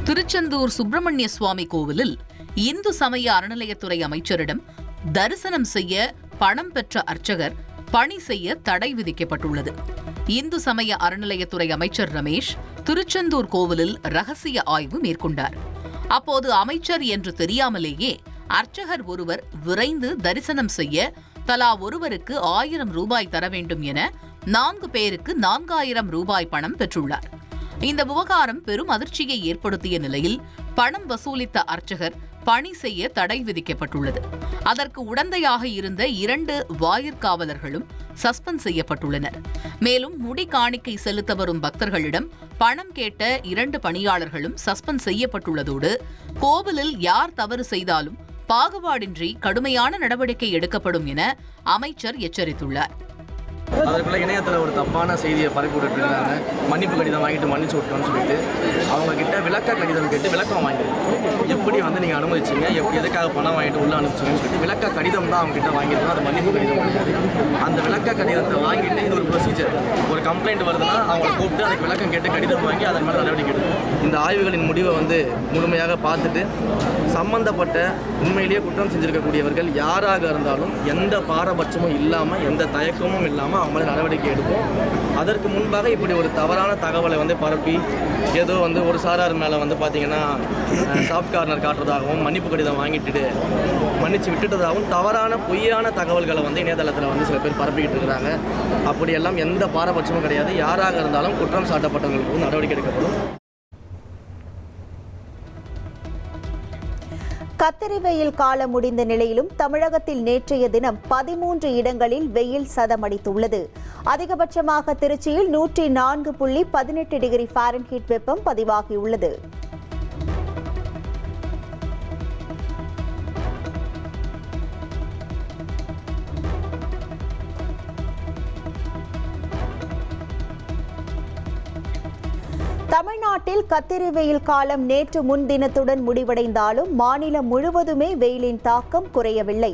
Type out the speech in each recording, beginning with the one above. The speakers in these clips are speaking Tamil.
திருச்செந்தூர் சுப்பிரமணிய சுவாமி கோவிலில் இந்து சமய அறநிலையத்துறை அமைச்சரிடம் தரிசனம் செய்ய பணம் பெற்ற அர்ச்சகர் பணி செய்ய தடை விதிக்கப்பட்டுள்ளது. இந்து சமய அறநிலையத்துறை அமைச்சர் ரமேஷ் திருச்செந்தூர் கோவிலில் ரகசிய ஆய்வு மேற்கொண்டார். அப்போது அமைச்சர் என்று தெரியாமலேயே அர்ச்சகர் ஒருவர் விரைந்து தரிசனம் செய்ய தலா ஒருவருக்கு 1000 ரூபாய் தர வேண்டும் என 4 பேருக்கு 4000 ரூபாய் பணம் பெற்றுள்ளார். இந்த விவகாரம் பெரும் அதிர்ச்சியை ஏற்படுத்திய நிலையில் பணம் வசூலித்த அர்ச்சகர் பணி செய்ய தடை விதிக்கப்பட்டுள்ளது. அதற்கு உடந்தையாக இருந்த 2 வாயிற்காவலர்களும் சஸ்பெண்ட் செய்யப்பட்டுள்ளனர். மேலும் முடி காணிக்கை செலுத்த வரும் பக்தர்களிடம் பணம் கேட்ட 2 பணியாளர்களும் சஸ்பெண்ட் செய்யப்பட்டுள்ளதோடு கோவிலில் யார் தவறு செய்தாலும் பாகுபாடின்றி கடுமையான நடவடிக்கை எடுக்கப்படும் என அமைச்சர் எச்சரித்துள்ளார். அதற்குள்ள இணையத்தில் ஒரு தப்பான செய்தியை பரப்பி விட்டுருக்காங்க. மன்னிப்பு கடிதம் வாங்கிட்டு மன்னிச்சு விட்டோம்னு சொல்லிட்டு அவங்க கிட்ட விளக்க கடிதம் கேட்டு விளக்கம் வாங்கிருக்கோம். எப்படி நீங்கள் அனுமதிச்சிங்க, எதுக்காக பணம் வாங்கிட்டு உள்ள அனுப்பிச்சிங்கன்னு சொல்லிட்டு விளக்க கடிதம் தான் அவங்க கிட்ட வாங்கியிருக்கோம். அது மன்னிப்பு கடிதம் கிடையாது. அந்த விளக்க கடிதத்தை வாங்கிட்டு இது ஒரு ப்ரொசீஜர். ஒரு கம்ப்ளைண்ட் வருதுன்னா அவங்க கூப்பிட்டு அதுக்கு விளக்கம் கேட்டு கடிதம் வாங்கி அதன் மேலே நடவடிக்கை எடுக்கும். இந்த ஆய்வுகளின் முடிவை முழுமையாக பார்த்துட்டு சம்பந்தப்பட்ட உண்மையிலேயே குற்றம் செஞ்சிருக்கக்கூடியவர்கள் யாராக இருந்தாலும் எந்த பாரபட்சமும் இல்லாமல் எந்த தயக்கமும் இல்லாமல் அவங்க நடவடிக்கை எடுப்போம். அதற்கு முன்பாக இப்படி ஒரு தவறான தகவலை பரப்பி ஏதோ ஒரு சாரார் மேலே பார்த்தீங்கன்னா சாஃப்ட் கார்னர் காட்டுறதாகவும் மன்னிப்பு கடிதம் வாங்கிட்டு மன்னிச்சு விட்டுட்டதாகவும் தவறான பொய்யான தகவல்களை இணையதளத்தில் சில பேர் பரப்பிக்கிட்டு இருக்கிறாங்க. அப்படியெல்லாம் எந்த பாரபட்சமும் கிடையாது. யாராக இருந்தாலும் குற்றம் சாட்டப்பட்டவர்களுக்கு நடவடிக்கை எடுக்கப்படும். கத்தரி வெயில் காலம் முடிந்த நிலையிலும் தமிழகத்தில் நேற்றைய தினம் 13 இடங்களில் வெயில் சதமடித்துள்ளது. அதிகபட்சமாக திருச்சியில் 104.18 டிகிரி ஃபாரன்ஹீட் வெப்பம் பதிவாகியுள்ளது. தமிழ்நாட்டில் கத்திரி வெயில் காலம் நேற்று முன்தினத்துடன் முடிவடைந்தாலும் மாநிலம் முழுவதுமே வெயிலின் தாக்கம் குறையவில்லை.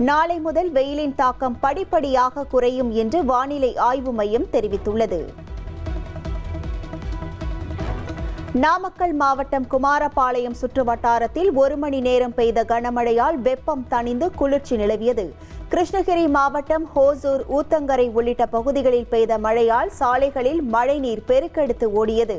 நாளை முதல் வெயிலின் தாக்கம் படிப்படியாக குறையும் என்று வானிலை ஆய்வு மையம் தெரிவித்துள்ளது. நாமக்கல் மாவட்டம் குமாரபாளையம் சுற்றுவட்டாரத்தில் 1 மணி நேரம் பெய்த கனமழையால் வெப்பம் தணிந்து குளிர்ச்சி நிலவியது. கிருஷ்ணகிரி மாவட்டம் ஹோசூர், ஊத்தங்கரை உள்ளிட்ட பகுதிகளில் பெய்த மழையால் சாலைகளில் மழைநீர் பெருக்கெடுத்து ஓடியது.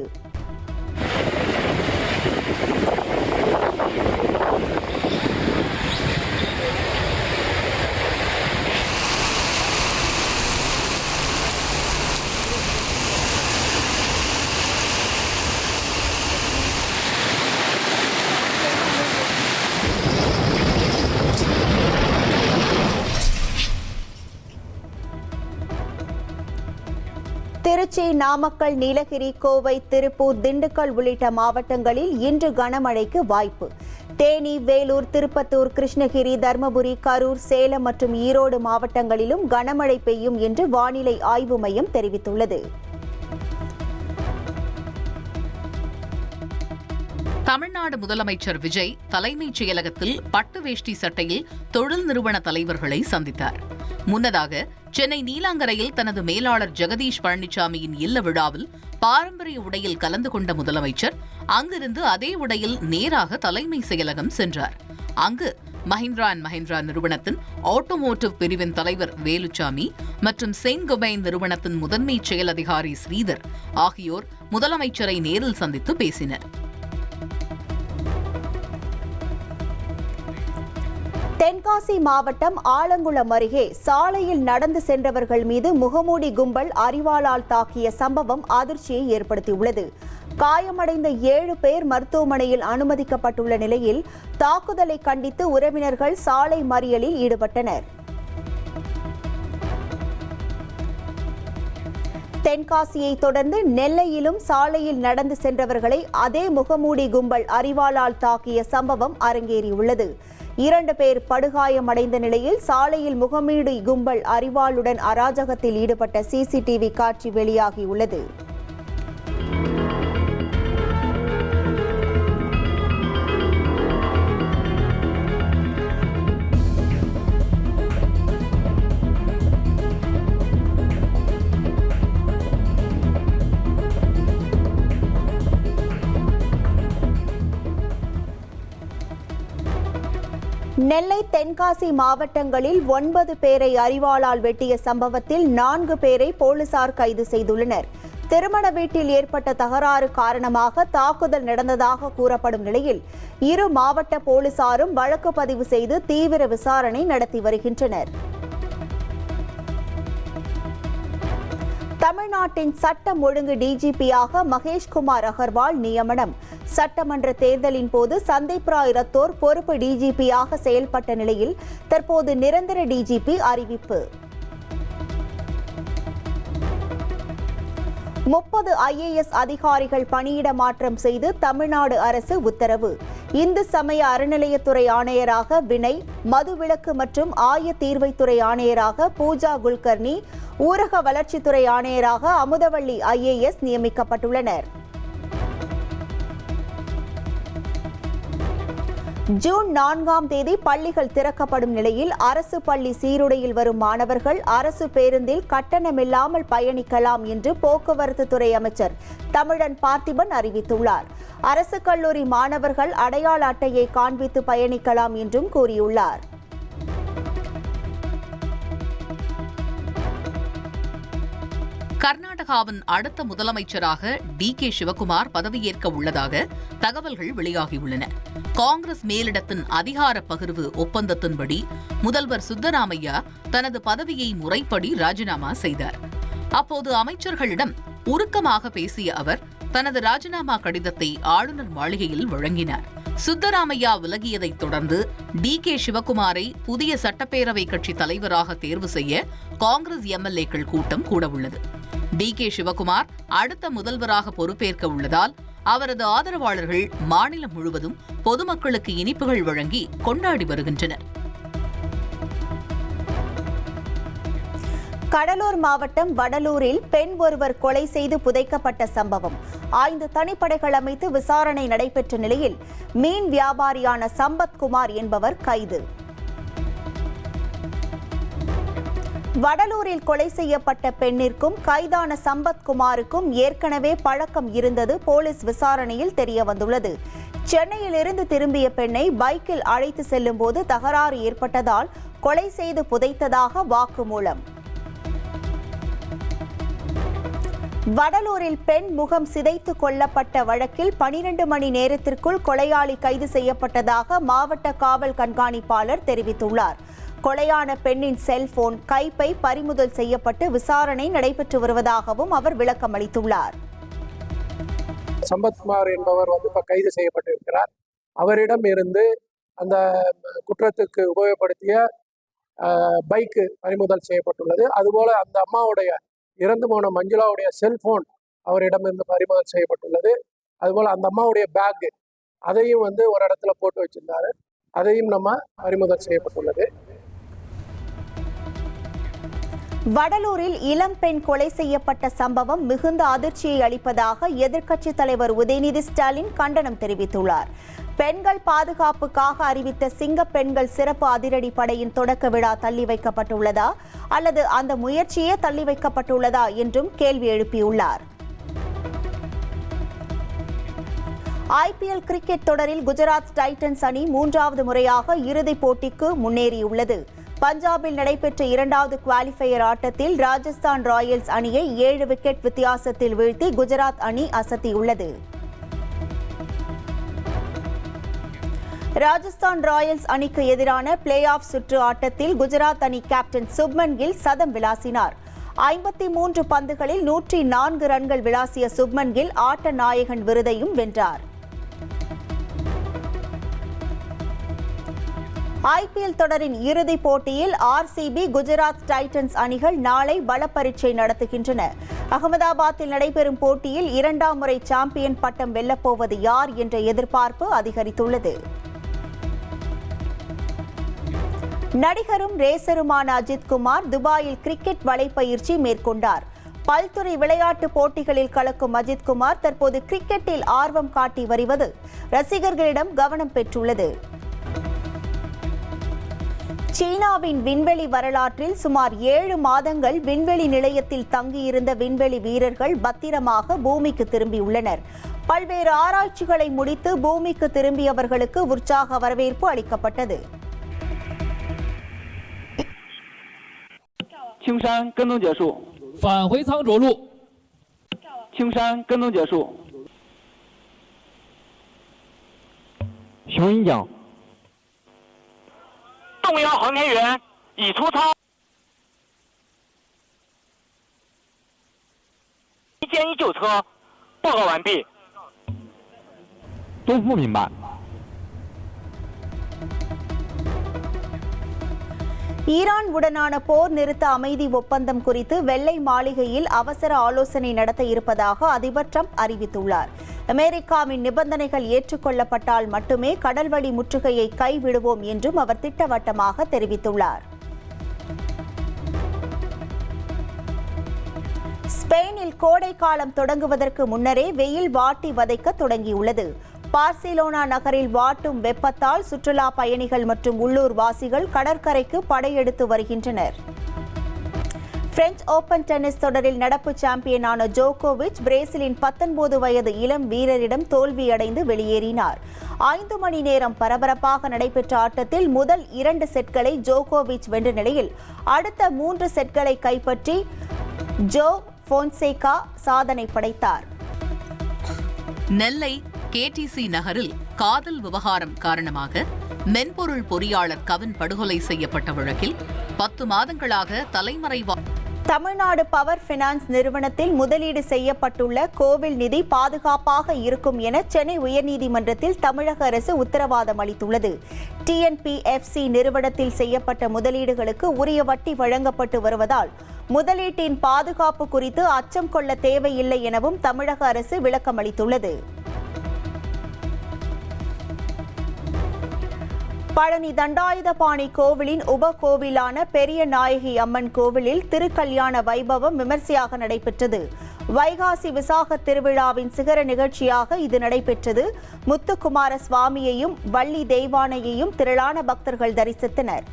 திருச்சி, நாமக்கல், நீலகிரி, கோவை, திருப்பூர், திண்டுக்கல் உள்ளிட்ட மாவட்டங்களில் இன்று கனமழைக்கு வாய்ப்பு. தேனி, வேலூர், திருப்பத்தூர், கிருஷ்ணகிரி, தர்மபுரி, கரூர், சேலம் மற்றும் ஈரோடு மாவட்டங்களிலும் கனமழை பெய்யும் என்று வானிலை ஆய்வு மையம் தெரிவித்துள்ளது. தமிழ்நாடு முதலமைச்சர் விஜய் தலைமைச் செயலகத்தில் பட்டு வேஷ்டி சட்டையில் தொழில் நிறுவன தலைவர்களை சந்தித்தார். முன்னதாக சென்னை நீலாங்கரையில் தனது மேலாளர் ஜெகதீஷ் பழனிசாமியின் இல்ல விழாவில் பாரம்பரிய உடையில் கலந்து கொண்ட முதலமைச்சர் அங்கிருந்து அதே உடையில் நேராக தலைமை செயலகம் சென்றார். அங்கு மஹிந்திரா அண்ட் மஹிந்திரா நிறுவனத்தின் ஆட்டோமோட்டிவ் பிரிவின் தலைவர் வேலுச்சாமி மற்றும் செயின்ட் கொபைன் நிறுவனத்தின் முதன்மை செயல் அதிகாரி ஸ்ரீதர் ஆகியோர் முதலமைச்சரை நேரில் சந்தித்து பேசினர். தென்காசி மாவட்டம் ஆலங்குளம் அருகே சாலையில் நடந்து சென்றவர்கள் மீது முகமூடி கும்பல் அரிவாளால் தாக்கிய சம்பவம் அதிர்ச்சியை ஏற்படுத்தியுள்ளது. காயமடைந்த 7 பேர் மருத்துவமனையில் அனுமதிக்கப்பட்டுள்ள நிலையில் தாக்குதலை கண்டித்து உறவினர்கள் சாலை மறியலில் ஈடுபட்டனர். தென்காசியை தொடர்ந்து நெல்லையிலும் சாலையில் நடந்து சென்றவர்களை அதே முகமூடி கும்பல் அரிவாளால் தாக்கிய சம்பவம் அரங்கேறியுள்ளது. 2 பேர் படுகாயமடைந்த நிலையில் சாலையில் முகமூடி கும்பல் அரிவாளுடன் அராஜகத்தில் ஈடுபட்ட சிசிடிவி காட்சி வெளியாகியுள்ளது. நெல்லை, தென்காசி மாவட்டங்களில் 9 பேரை அரிவாளால் வெட்டிய சம்பவத்தில் 4 பேரை போலீசார் கைது செய்துள்ளனர். திருமண வீட்டில் ஏற்பட்ட தகராறு காரணமாக தாக்குதல் நடந்ததாக கூறப்படும் நிலையில் 2 மாவட்ட போலீசாரும் வழக்கு பதிவு செய்து தீவிர விசாரணை நடத்தி வருகின்றனர். தமிழ்நாட்டின் சட்டம் ஒழுங்கு டிஜிபியாக மகேஷ்குமார் அகர்வால் நியமனம். சட்டமன்ற தேர்தலின் போது சந்தீப் ராய் ரத்தோர் பொறுப்பு டிஜிபியாக செயல்பட்ட நிலையில் தற்போது நிரந்தர டிஜிபி அறிவிப்பு. 30 IAS அதிகாரிகள் பணியிட மாற்றம் செய்து தமிழ்நாடு அரசு உத்தரவு. இந்து சமய அறநிலையத்துறை ஆணையராக வினய், மதுவிலக்கு மற்றும் ஆயத்தீர்வைத்துறை ஆணையராக பூஜா குல்கர்னி, ஊரக வளர்ச்சித்துறை ஆணையராக அமுதவள்ளி IAS நியமிக்கப்பட்டுள்ளனர். ஜூன் 4ஆம் தேதி பள்ளிகள் திறக்கப்படும் நிலையில் அரசு பள்ளி சீருடையில் வரும் மாணவர்கள் அரசு பேருந்தில் கட்டணமில்லாமல் பயணிக்கலாம் என்று போக்குவரத்து துறை அமைச்சர் தமிழன் பார்த்திபன் அறிவித்துள்ளார். அரசு கல்லூரி மாணவர்கள் அடையாள அட்டையை காண்பித்து பயணிக்கலாம் என்றும் கூறியுள்ளார். கர்நாடகாவின் அடுத்த முதலமைச்சராக DK சிவகுமார் பதவியேற்க உள்ளதாக தகவல்கள் வெளியாகியுள்ளன. காங்கிரஸ் மேலிடத்தின் அதிகார பகிர்வு ஒப்பந்தத்தின்படி முதல்வர் சித்தராமையா தனது பதவியை முறைப்படி ராஜினாமா செய்தார். அப்போது அமைச்சர்களிடம் உருக்கமாக பேசிய அவர் தனது ராஜினாமா கடிதத்தை ஆளுநர் மாளிகையில் வழங்கினார். சித்தராமையா விலகியதைத் தொடர்ந்து DK சிவகுமாரை புதிய சட்டப்பேரவை கட்சி தலைவராக தேர்வு செய்ய காங்கிரஸ் MLA-க்கள் கூட்டம் கூடவுள்ளது. DK சிவகுமார் அடுத்த முதல்வராக பொறுப்பேற்க உள்ளதால் அவரது ஆதரவாளர்கள் மாநிலம் முழுவதும் பொதுமக்களுக்கு இனிப்புகள் வழங்கி கொண்டாடி வருகின்றனர். கடலூர் மாவட்டம் வடலூரில் பெண் ஒருவர் கொலை செய்து புதைக்கப்பட்ட சம்பவம். 5 தனிப்படைகள் அமைத்து விசாரணை நடைபெற்ற நிலையில் மீன் வியாபாரியான சம்பத்குமார் என்பவர் கைது. வடலூரில் கொலை செய்யப்பட்ட பெண்ணிற்கும் கைதான சம்பத்குமாருக்கும் ஏற்கனவே பழக்கம் இருந்தது போலீஸ் விசாரணையில் தெரியவந்துள்ளது. சென்னையிலிருந்து திரும்பிய பெண்ணை பைக்கில் அழைத்து செல்லும் போது தகராறு ஏற்பட்டதால் கொலை செய்து புதைத்ததாக வாக்குமூலம். வடலூரில் பெண் முகம் சிதைத்து கொல்லப்பட்ட வழக்கில் 12 மணி நேரத்திற்குள் கொலையாளி கைது செய்யப்பட்டதாக மாவட்ட காவல் கண்காணிப்பாளர் தெரிவித்துள்ளார். கொலையான பெண்ணின் செல்போன், கைப்பை பறிமுதல் செய்யப்பட்டு விசாரணை நடைபெற்று வருவதாகவும் அவர் விளக்கம் அளித்துள்ளார். சம்பத்குமார் என்பவர் இப்ப கைது செய்யப்பட்டிருக்கிறார். அவரிடம் இருந்து அந்த குற்றத்துக்கு உபயோகப்படுத்திய பைக்கு பறிமுதல் செய்யப்பட்டுள்ளது. அதுபோல அந்த அம்மாவுடைய இறந்து போன மஞ்சுளாவுடைய செல்போன் அவரிடமிருந்து பறிமுதல் செய்யப்பட்டுள்ளது. அதுபோல் அந்த அம்மாவுடைய பேக் அதையும் ஒரு இடத்துல போட்டு வச்சிருந்தாரு, அதையும் நம்ம பறிமுதல் செய்யப்பட்டுள்ளது. வடலூரில் இளம் பெண் கொலை செய்யப்பட்ட சம்பவம் மிகுந்த அதிர்ச்சியை அளிப்பதாக எதிர்க்கட்சித் தலைவர் உதயநிதி ஸ்டாலின் கண்டனம் தெரிவித்துள்ளார். பெண்கள் பாதுகாப்புக்காக அறிவித்த சிங்க பெண்கள் சிறப்பு அதிரடி படையின் தொடக்க விழா தள்ளி வைக்கப்பட்டுள்ளதா அல்லது அந்த முயற்சியே தள்ளி வைக்கப்பட்டுள்ளதா என்றும் கேள்வி எழுப்பியுள்ளார். IPL கிரிக்கெட் தொடரில் குஜராத் டைட்டன்ஸ் அணி 3வது முறையாக இறுதிப் போட்டிக்கு முன்னேறியுள்ளது. பஞ்சாபில் நடைபெற்ற 2வது குவாலிஃபயர் ஆட்டத்தில் ராஜஸ்தான் ராயல்ஸ் அணியை 7 விக்கெட் வித்தியாசத்தில் வீழ்த்தி குஜராத் அணி அசத்தியுள்ளது. ராஜஸ்தான் ராயல்ஸ் அணிக்கு எதிரான பிளே ஆஃப் சுற்று ஆட்டத்தில் குஜராத் அணி கேப்டன் சுப்மன் கில் சதம் விளாசினார். 53 பந்துகளில் 104 ரன்கள் விளாசிய சுப்மன் கில் ஆட்ட நாயகன் விருதையும் வென்றார். IPL தொடரின் இறுதிப் போட்டியில் RCB, குஜராத் டைட்டன்ஸ் அணிகள் நாளை பல பரீட்சை நடத்துகின்றன. அகமதாபாத்தில் நடைபெறும் போட்டியில் 2ஆம் முறை சாம்பியன் பட்டம் வெல்லப்போவது யார் என்ற எதிர்பார்ப்பு அதிகரித்துள்ளது. நடிகரும் ரேசருமான அஜித் குமார் துபாயில் கிரிக்கெட் வலைப்பயிற்சி மேற்கொண்டார். பல்துறை விளையாட்டு போட்டிகளில் கலக்கும் அஜித் குமார் தற்போது கிரிக்கெட்டில் ஆர்வம் காட்டி வருவது ரசிகர்களிடம் கவனம் பெற்றுள்ளது. சீனாவின் விண்வெளி வரலாற்றில் சுமார் 7 மாதங்கள் விண்வெளி நிலையத்தில் தங்கியிருந்த விண்வெளி வீரர்கள் பத்திரமாக பூமிக்கு திரும்பியுள்ளனர். பல்வேறு ஆராய்ச்சிகளை முடித்து பூமிக்கு திரும்பியவர்களுக்கு உற்சாக வரவேற்பு அளிக்கப்பட்டது. 青山跟踪结束。返回苍渚路。青山跟踪结束。熊营长，动摇航天员已出操。119车，报告完毕。都不明白。ஈரான் உடனான போர் நிறுத்த அமைதி ஒப்பந்தம் குறித்து வெள்ளை மாளிகையில் அவசர ஆலோசனை நடத்த இருப்பதாக அதிபர் ட்ரம்ப் அறிவித்துள்ளார். அமெரிக்காவின் நிபந்தனைகள் ஏற்றுக்கொள்ளப்பட்டால் மட்டுமே கடல்வழி முற்றுகையை கைவிடுவோம் என்றும் அவர் திட்டவட்டமாக தெரிவித்துள்ளார். ஸ்பெயினில் கோடை காலம் தொடங்குவதற்கு முன்னரே வெயில் வாட்டி வதைக்க தொடங்கியுள்ளது. பார்சிலோனா நகரில் வாட்டும் வெப்பத்தால் சுற்றுலா பயணிகள் மற்றும் உள்ளூர் வாசிகள் கடற்கரைக்கு படையெடுத்து வருகின்றனர். பிரெஞ்சு ஓபன் டென்னிஸ் தொடரில் நடப்பு சாம்பியனான ஜோகோவிச் பிரேசிலின் 19 வயது இளம் வீரரிடம் தோல்வியடைந்து வெளியேறினார். 5 மணி நேரம் பரபரப்பாக நடைபெற்ற ஆட்டத்தில் முதல் 2 செட்களை ஜோகோவிச் வென்ற நிலையில் அடுத்த 3 செட்களை கைப்பற்றி ஜோ போன்சேகா சாதனை படைத்தார். நெல்லை கேடிசி நகரில் காதல் விவகாரம் காரணமாக மென்பொருள் பொறியாளர் கவின் படுகொலை செய்யப்பட்ட வழக்கில் 10 மாதங்களாக தலைமறைவாக தமிழ்நாடு பவர் பினான்ஸ் நிறுவனத்தில் முதலீடு செய்யப்பட்டுள்ள கோவில் நிதி பாதுகாப்பாக இருக்கும் என சென்னை உயர்நீதிமன்றத்தில் தமிழக அரசு உத்தரவாதம் அளித்துள்ளது. டிஎன்பிஎஃப்சி நிறுவனத்தில் செய்யப்பட்ட முதலீடுகளுக்கு உரிய வட்டி வழங்கப்பட்டு வருவதால் முதலீட்டின் பாதுகாப்பு குறித்து அச்சம் கொள்ள தேவையில்லை எனவும் தமிழக அரசு விளக்கமளித்துள்ளது. பழனி தண்டாயுதபாணி கோவிலின் உப கோவிலான பெரிய நாயகி அம்மன் கோவிலில் திருக்கல்யாண வைபவம் விமர்சையாக நடைபெற்றது. வைகாசி விசாக திருவிழாவின் சிகர நிகழ்ச்சியாக இது நடைபெற்றது. முத்துக்குமார சுவாமியையும் வள்ளி தெய்வானையையும் திரளான பக்தர்கள் தரிசித்தனர்.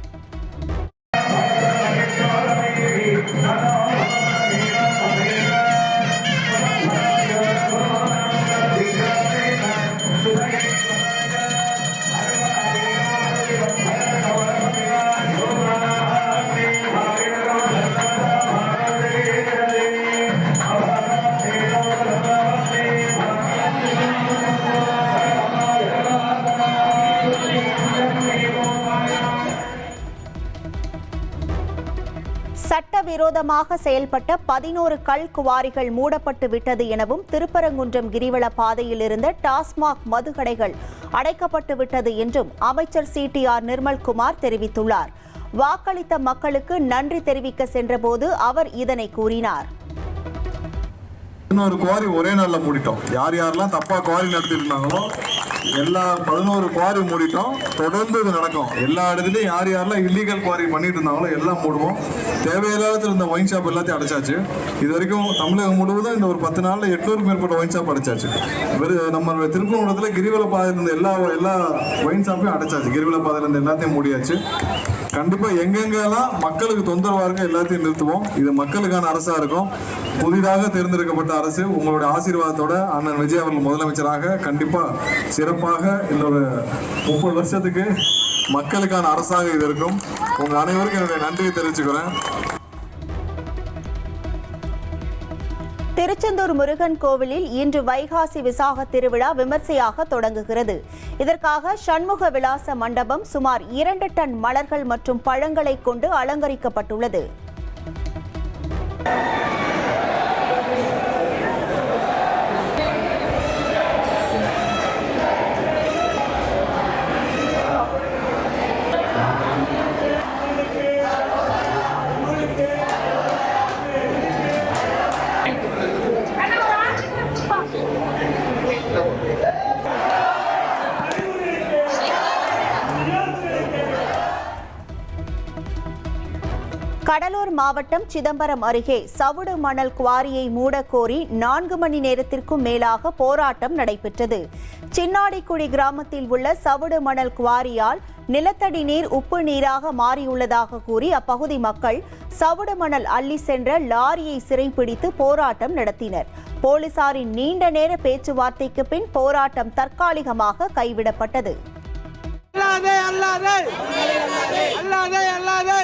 சட்டவிரோதமாக செயல்பட்ட 11 கல் குவாரிகள் மூடப்பட்டு விட்டது எனவும் திருப்பரங்குன்றம் கிரிவல பாதையில் இருந்த டாஸ்மாக் மதுக்கடைகள் அடைக்கப்பட்டு விட்டது என்றும் அமைச்சர் சிடிஆர் நிர்மல்குமார் தெரிவித்துள்ளார். வாக்களித்த மக்களுக்கு நன்றி தெரிவிக்க சென்றபோது அவர் இதனை கூறினார். இன்னொரு குவாரி ஒரே நாள்ல மூடிட்டோம். யார் யாரெல்லாம் தப்பா குவாரி நடத்திட்டு இருந்தாங்களோ எல்லா 11 குவாரி மூடிட்டோம். தொடர்ந்து இது நடக்கும். எல்லா இடத்துலையும் யார் யாரெல்லாம் இல்லீகல் குவாரி பண்ணிட்டு இருந்தாங்களோ எல்லாம் மூடுவோம். தேவையில்லாத இருந்த ஒயின் ஷாப் எல்லாத்தையும் அடைச்சாச்சு. இது வரைக்கும் தமிழகம் முழுவதும் இந்த ஒரு 10 நாள்ல 800க்கு மேற்பட்ட ஒயின் ஷாப் அடைச்சாச்சு. நம்ம திருப்பூரத்துல கிரிவல பாதையில இருந்த எல்லா ஒயின் ஷாப்பையும் அடைச்சாச்சு. கிரிவல பாதையில இருந்த எல்லாத்தையும் மூடியாச்சு. கண்டிப்பா எங்கெங்கெல்லாம் மக்களுக்கு தொந்தரவா இருக்க எல்லாத்தையும் நிறுத்துவோம். இது மக்களுக்கான அரசா இருக்கும். புதிதாக தேர்ந்தெடுக்கப்பட்ட அரசு உங்களுடைய ஆசீர்வாதத்தோட அண்ணன் விஜய் அவர்கள் முதலமைச்சராக கண்டிப்பா சிறப்பாக இன்னொரு 30 வருஷத்துக்கு மக்களுக்கான அரசாக இது இருக்கும். உங்க அனைவருக்கும் என்னுடைய நன்றியை தெரிவிச்சுக்கிறேன். திருச்செந்தூர் முருகன் கோவிலில் இன்று வைகாசி விசாக திருவிழா விமர்சையாக தொடங்குகிறது. இதற்காக சண்முக விலாச மண்டபம் சுமார் 2 டன் மலர்கள் மற்றும் பழங்களை கொண்டு அலங்கரிக்கப்பட்டுள்ளது. கடலூர் மாவட்டம் சிதம்பரம் அருகே சவுடு மணல் குவாரியை மூடக்கோரி 4 மணி நேரத்திற்கும் மேலாக போராட்டம் நடைபெற்றது. சின்னாடிக்குடி கிராமத்தில் உள்ள சவுடு மணல் குவாரியால் நிலத்தடி நீர் உப்பு நீராக மாறியுள்ளதாக கூறி அப்பகுதி மக்கள் சவுடு மணல் அள்ளி சென்ற லாரியை சிறைப்பிடித்து போராட்டம் நடத்தினர். போலீசாரின் நீண்ட நேர பேச்சுவார்த்தைக்கு பின் போராட்டம் தற்காலிகமாக கைவிடப்பட்டது. அல்லாதே அல்லாதே அல்லாதே அல்லாதே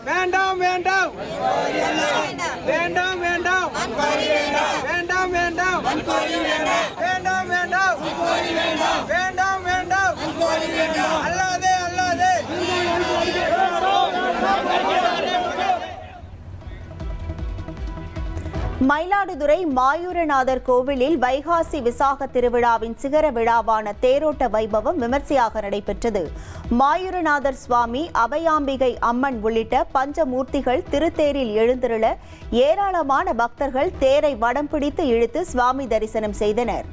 வேண்டாம் வேண்டாம் வேண்டாம் வேண்டாம் வேண்டாம் வேண்டாம் வேண்டாம் வேண்டாம் வேண்டாம் வேண்டாம் அல்லாதே அல்லாதே. மயிலாடுதுறை மாயூரநாதர் கோவிலில் வைகாசி விசாக திருவிழாவின் சிகர விழாவான தேரோட்ட வைபவம் விமர்சையாக நடைபெற்றது. மாயூரநாதர் சுவாமி, அபயாம்பிகை அம்மன் உள்ளிட்ட பஞ்சமூர்த்திகள் திருத்தேரில் எழுந்திருள ஏராளமான பக்தர்கள் தேரை வடம் பிடித்து இழுத்து சுவாமி தரிசனம் செய்தனர்.